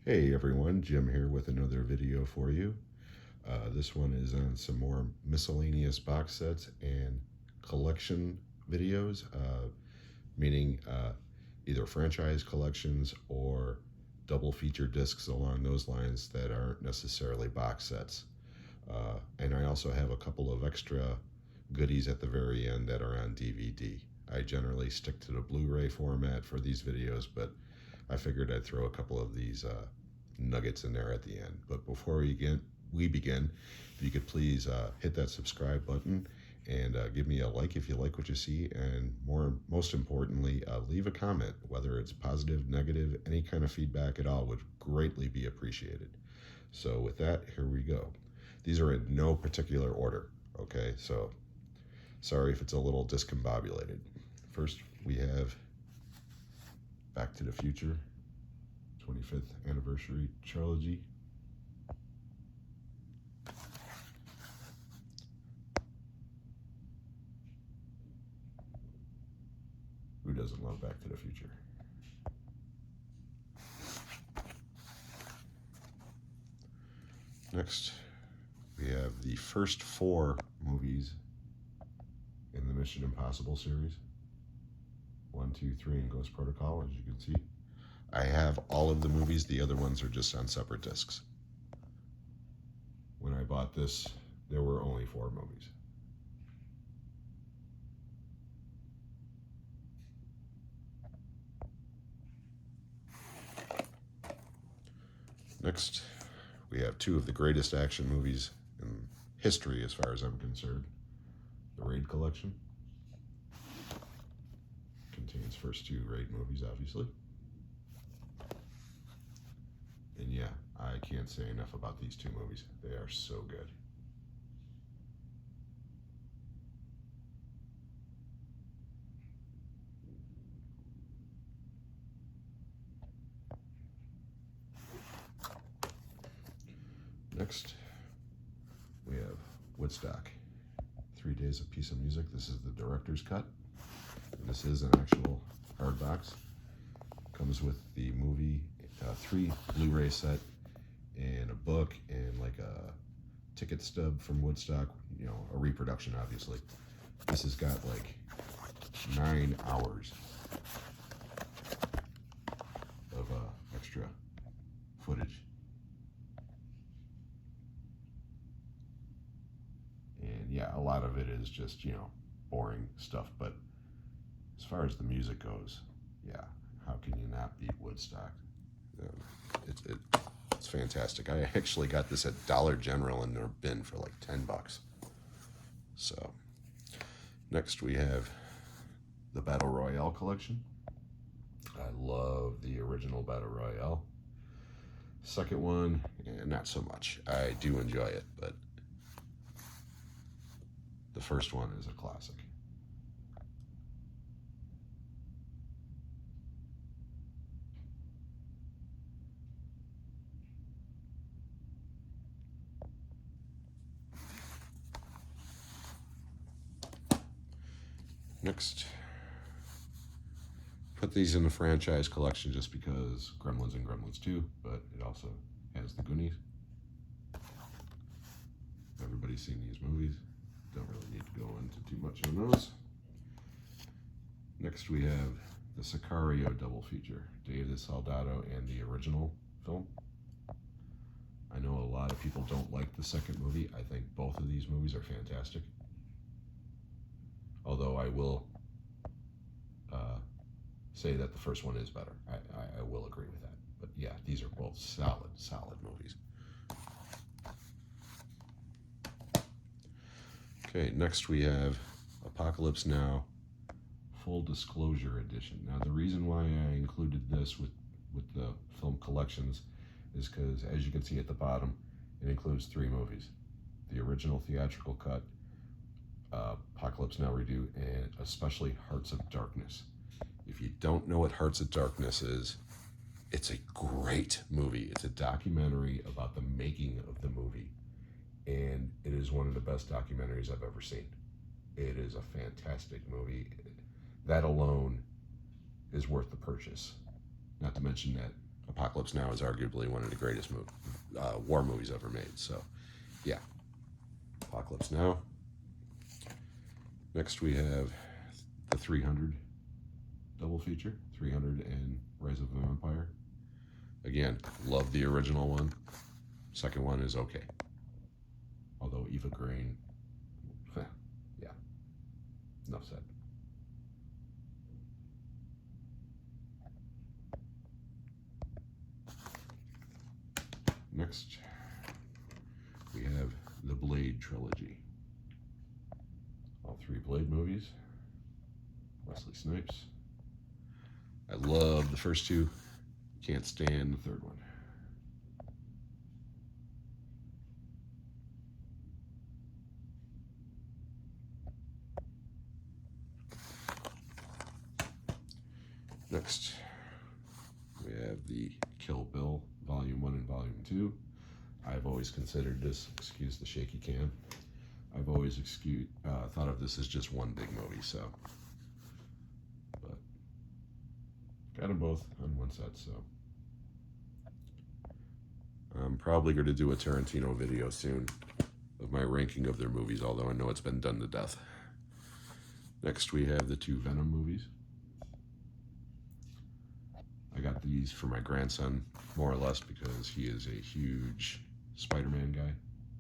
Hey everyone, Jim here with another video for you. This one is on some more miscellaneous box sets and collection videos, meaning either franchise collections or double feature discs along those lines that aren't necessarily box sets. And I also have a couple of extra goodies at the very end that are on DVD. I generally stick to the Blu-ray format for these videos, but I figured I'd throw a couple of these nuggets in there at the end. But before we begin, if you could please hit that subscribe button and give me a like if you like what you see, and most importantly, leave a comment, whether it's positive, negative, any kind of feedback at all would greatly be appreciated. So with that, here we go. These are in no particular order, okay? So sorry if it's a little discombobulated. First, we have Back to the Future 25th Anniversary Trilogy. Who doesn't love Back to the Future? Next, we have the first 4 movies in the Mission Impossible series. 1, 2, 3, and Ghost Protocol, as you can see. I have all of the movies. The other ones are just on separate discs. When I bought this, there were only 4 movies. Next, we have 2 of the greatest action movies in history as far as I'm concerned. The Raid Collection contains first 2 Raid movies, obviously. And yeah, I can't say enough about these 2 movies. They are so good. Next, we have Woodstock, 3 Days of Piece of Music. This is the director's cut. And this is an actual hard box. Comes with the movie, 3 Blu-ray set, and a book, and like a ticket stub from Woodstock, you know, a reproduction, obviously. This has got like 9 hours of extra footage. And yeah, a lot of it is just, you know, boring stuff, but as far as the music goes, yeah, how can you not beat Woodstock? It's fantastic. I actually got this at Dollar General in their bin for like $10. So next we have the Battle Royale collection. I love the original Battle Royale. Second one, not so much. I do enjoy it, but the first one is a classic. Next, put these in the franchise collection just because Gremlins and Gremlins 2, but it also has the Goonies. Everybody's seen these movies. Don't really need to go into too much on those. Next we have the Sicario double feature, Day of the Soldado and the original film. I know a lot of people don't like the second movie. I think both of these movies are fantastic. Although I will say that the first one is better. I will agree with that. But yeah, these are both solid movies. Okay, next we have Apocalypse Now Full Disclosure Edition. Now the reason why I included this with the film collections is because, as you can see at the bottom, it includes 3 movies. The original theatrical cut, Apocalypse Now redo, and especially Hearts of Darkness. If you don't know what Hearts of Darkness is, it's a great movie. It's a documentary about the making of the movie, and it is one of the best documentaries I've ever seen. It is a fantastic movie. That alone is worth the purchase. Not to mention that Apocalypse Now is arguably one of the greatest war movies ever made. So, yeah, Apocalypse Now. Next we have the 300 double feature, 300 and Rise of the Vampire. Again, love the original one. Second one is okay. Although Eva Green, yeah, enough said. Next, we have the Blade Trilogy. All 3 Blade movies. Wesley Snipes. I love the first 2. Can't stand the third one. Next, we have the Kill Bill Volume 1 and Volume 2. I've always considered this, excuse the shaky cam, I've always thought of this as just one big movie, so. But, got them both on one set, so. I'm probably going to do a Tarantino video soon of my ranking of their movies, although I know it's been done to death. Next, we have the 2 Venom movies. I got these for my grandson, more or less, because he is a huge Spider-Man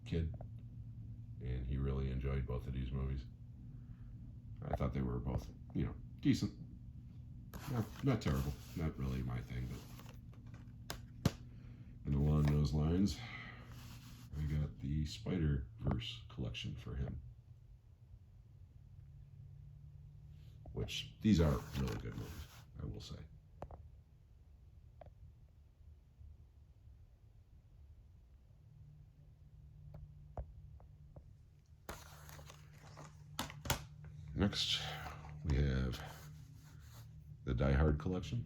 kid, and he really enjoyed both of these movies. I thought they were both, decent. Not terrible. Not really my thing, but... And along those lines, I got the SpiderVerse collection for him. Which, these are really good movies, I will say. Next, we have the Die Hard collection.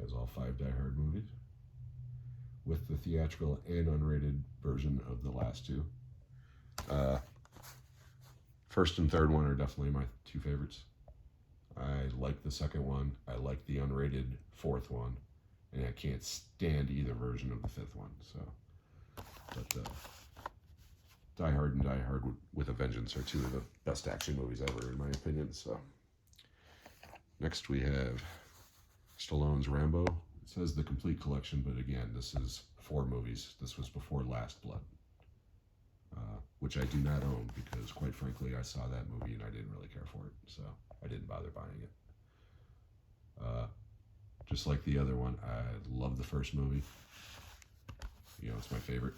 Has all 5 Die Hard movies, with the theatrical and unrated version of the last 2. First and third one are definitely my 2 favorites. I like the second one. I like the unrated 4th one, and I can't stand either version of the 5th one. So, but Die Hard and Die Hard with a Vengeance are 2 of the best action movies ever, in my opinion. So, next we have Stallone's Rambo. It says the complete collection, but again, this is 4 movies. This was before Last Blood, which I do not own because, quite frankly, I saw that movie and I didn't really care for it, so I didn't bother buying it. Just like the other one, I love the first movie. It's my favorite.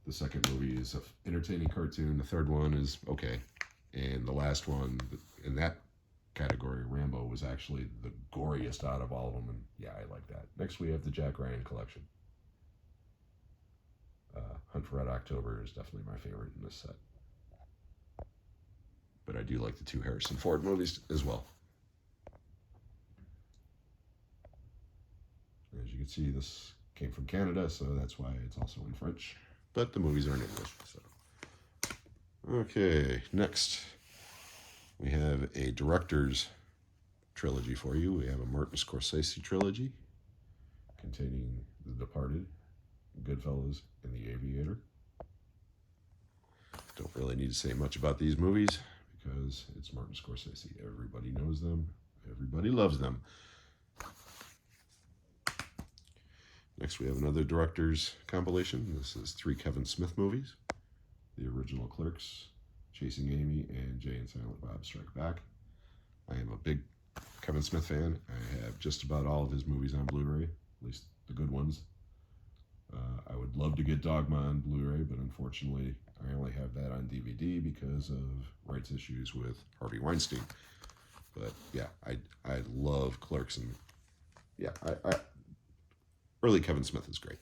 The second movie is an entertaining cartoon. The third one is okay. And the last one, in that category, Rambo, was actually the goriest out of all of them. And yeah, I like that. Next, we have the Jack Ryan collection. Hunt for Red October is definitely my favorite in this set. But I do like the 2 Harrison Ford movies as well. As you can see, this came from Canada, so that's why it's also in French. But the movies are in English, so. Okay, next we have a director's trilogy for you. We have a Martin Scorsese trilogy containing The Departed, Goodfellas, and The Aviator. Don't really need to say much about these movies because it's Martin Scorsese. Everybody knows them. Everybody loves them. Next, we have another director's compilation. This is 3 Kevin Smith movies. The original Clerks, Chasing Amy, and Jay and Silent Bob Strike Back. I am a big Kevin Smith fan. I have just about all of his movies on Blu-ray, at least the good ones. I would love to get Dogma on Blu-ray, but unfortunately, I only have that on DVD because of rights issues with Harvey Weinstein. But yeah, I love Clerks, and yeah, early Kevin Smith is great.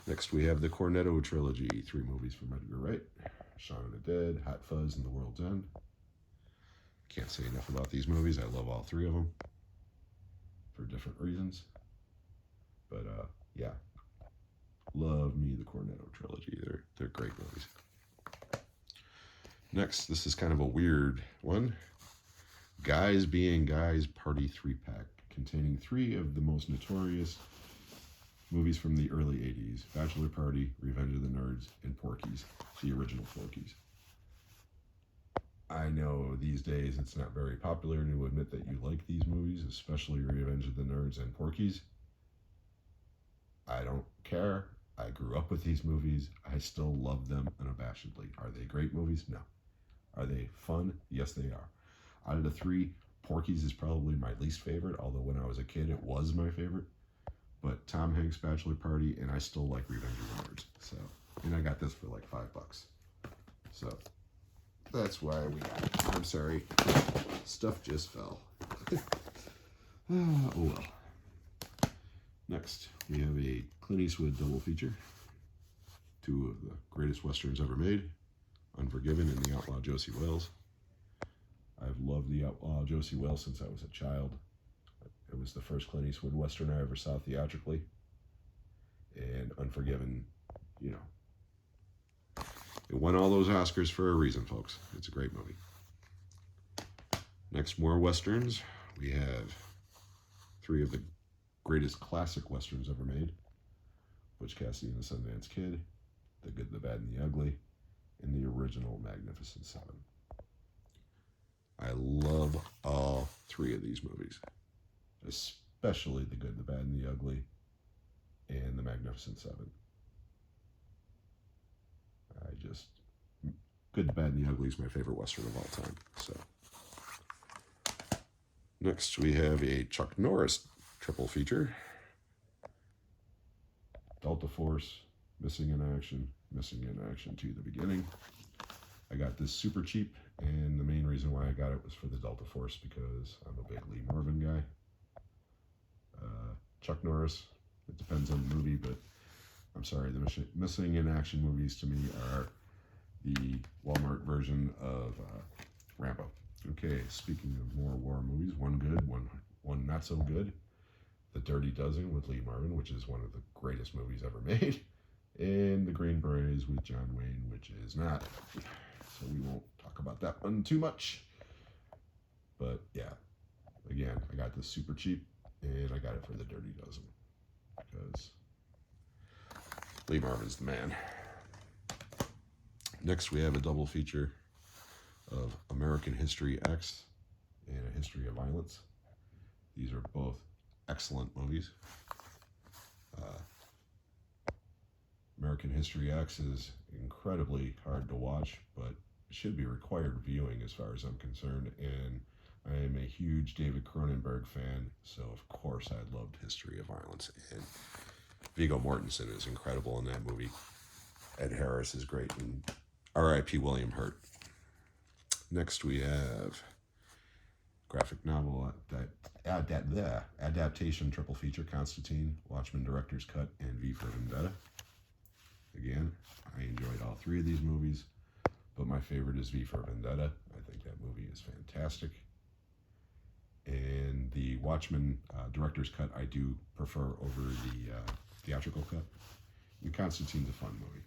Next, we have the Cornetto Trilogy, 3 movies from Edgar Wright. Shaun of the Dead, Hot Fuzz, and The World's End. Can't say enough about these movies. I love all 3 of them for different reasons. But yeah, love me the Cornetto Trilogy. They're great movies. Next, this is kind of a weird one. Guys Being Guys Party 3-pack containing 3 of the most notorious movies from the early 80s: Bachelor Party, Revenge of the Nerds, and Porky's, the original Porky's. I know these days it's not very popular to admit that you like these movies, especially Revenge of the Nerds and Porky's. I don't care. I grew up with these movies. I still love them unabashedly. Are they great movies? No. Are they fun? Yes, they are. Out of the 3, Porky's is probably my least favorite, although when I was a kid it was my favorite. But Tom Hanks' Bachelor Party, and I still like Revenge of the Nerds. So, and I got this for like $5. So, that's why we got it. I'm sorry. Stuff just fell. Oh well. Next, we have a Clint Eastwood double feature. 2 of the greatest westerns ever made: Unforgiven and The Outlaw Josie Wales. I've loved The Outlaw Josie Wales since I was a child. It was the first Clint Eastwood western I ever saw theatrically. And Unforgiven, you know, it won all those Oscars for a reason, folks. It's a great movie. Next, more westerns. We have 3 of the greatest classic westerns ever made: Butch Cassidy and the Sundance Kid, The Good, the Bad, and the Ugly, and the original Magnificent Seven. I love all 3 of these movies, especially The Good, the Bad, and the Ugly, and the Magnificent Seven. Good, the Bad, and the Ugly is my favorite western of all time. So, next we have a Chuck Norris triple feature: Delta Force, Missing in Action, Missing in Action 2: The Beginning. I got this super cheap, and the main reason why I got it was for the Delta Force, because I'm a big Lee Marvin guy. Chuck Norris, it depends on the movie, but I'm sorry, the Missing in Action movies to me are the Walmart version of Rambo. Okay, speaking of more war movies, one good, one not so good: The Dirty Dozen with Lee Marvin, which is one of the greatest movies ever made, and The Green Berets with John Wayne, which is not. So we won't talk about that one too much. But yeah, again, I got this super cheap, and I got it for The Dirty Dozen, because Lee Marvin's the man. Next, we have a double feature of American History X and A History of Violence. These are both excellent movies. American History X is incredibly hard to watch, but it should be required viewing as far as I'm concerned, and I am a huge David Cronenberg fan, so of course I loved History of Violence, and Viggo Mortensen is incredible in that movie. Ed Harris is great, and R.I.P. William Hurt. Next we have graphic novel adaptation triple feature: Constantine, Watchmen Director's Cut, and V for Vendetta. Again, I enjoyed all 3 of these movies, but my favorite is V for Vendetta. I think that movie is fantastic. And the Watchmen Director's Cut I do prefer over the theatrical cut. And Constantine's a fun movie.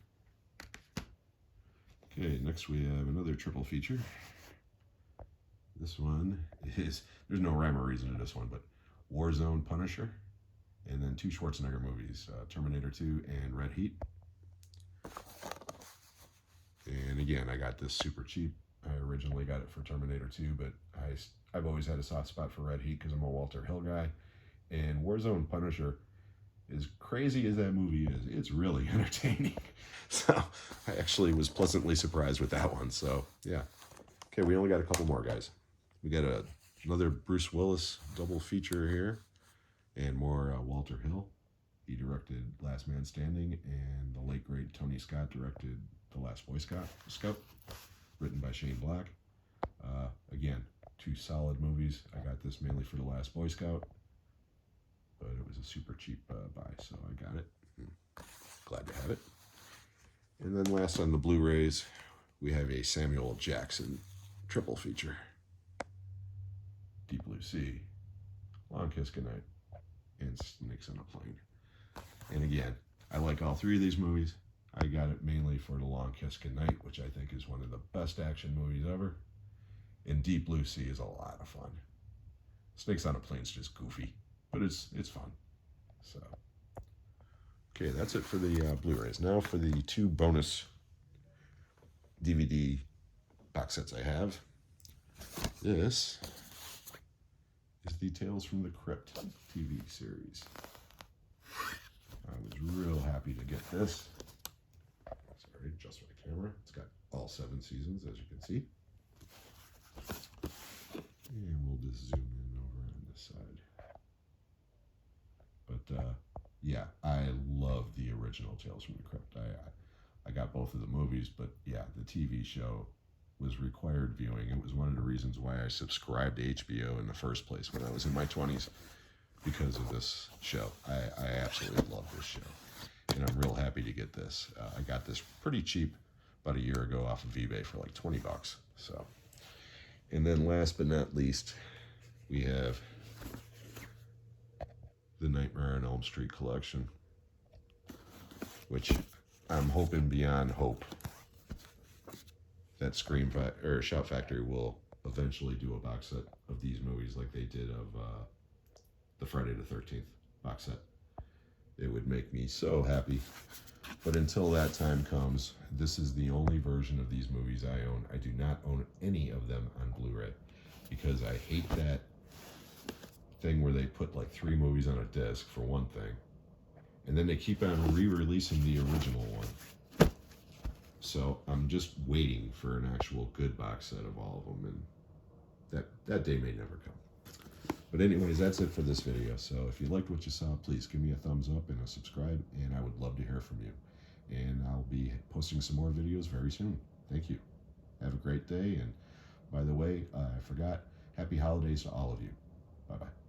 Okay, next we have another triple feature. This one is, there's no rhyme or reason to this one, but Warzone, Punisher, and then 2 Schwarzenegger movies, Terminator 2 and Red Heat. And again, I got this super cheap. I originally got it for Terminator 2, but I've always had a soft spot for Red Heat because I'm a Walter Hill guy. And Warzone Punisher, as crazy as that movie is, it's really entertaining. So I actually was pleasantly surprised with that one. So yeah. Okay, we only got a couple more, guys. We got another Bruce Willis double feature here, and more Walter Hill. He directed Last Man Standing, and the late great Tony Scott directed The Last Boy Scout, written by Shane Black. Again, 2 solid movies. I got this mainly for The Last Boy Scout, but it was a super cheap buy, so I got it. Glad to have it. And then last on the Blu-rays, we have a Samuel Jackson triple feature: Deep Blue Sea, Long Kiss Goodnight, and Snakes on a Plane. And again, I like all 3 of these movies. I got it mainly for The Long Kiss Goodnight, which I think is one of the best action movies ever. And Deep Blue Sea is a lot of fun. Snakes on a Plane's just goofy, but it's fun. So, okay, that's it for the Blu-rays. Now for the 2 bonus DVD box sets I have. This is the Tales from the Crypt TV series. I was real happy to get this. Sorry, adjust my camera. It's got all 7 seasons, as you can see. And we'll just zoom in over on this side. But yeah, I love the original Tales from the Crypt. I got both of the movies, but yeah, the TV show was required viewing. It was one of the reasons why I subscribed to HBO in the first place when I was in my 20s, because of this show. I absolutely love this show, and I'm real happy to get this. I got this pretty cheap about a year ago off of eBay for like 20 bucks. So, and then last but not least, we have the Nightmare on Elm Street collection, which I'm hoping beyond hope that Shout Factory will eventually do a box set of these movies like they did of the Friday the 13th box set. It would make me so happy. But until that time comes, this is the only version of these movies I own. I do not own any of them on Blu-ray because I hate that thing where they put like 3 movies on a disc for one thing, and then they keep on re-releasing the original one. So I'm just waiting for an actual good box set of all of them, and that day may never come. But anyways, that's it for this video. So if you liked what you saw, please give me a thumbs up and a subscribe, and I would love to hear from you. And I'll be posting some more videos very soon. Thank you. Have a great day, and by the way, I forgot, happy holidays to all of you. Bye-bye.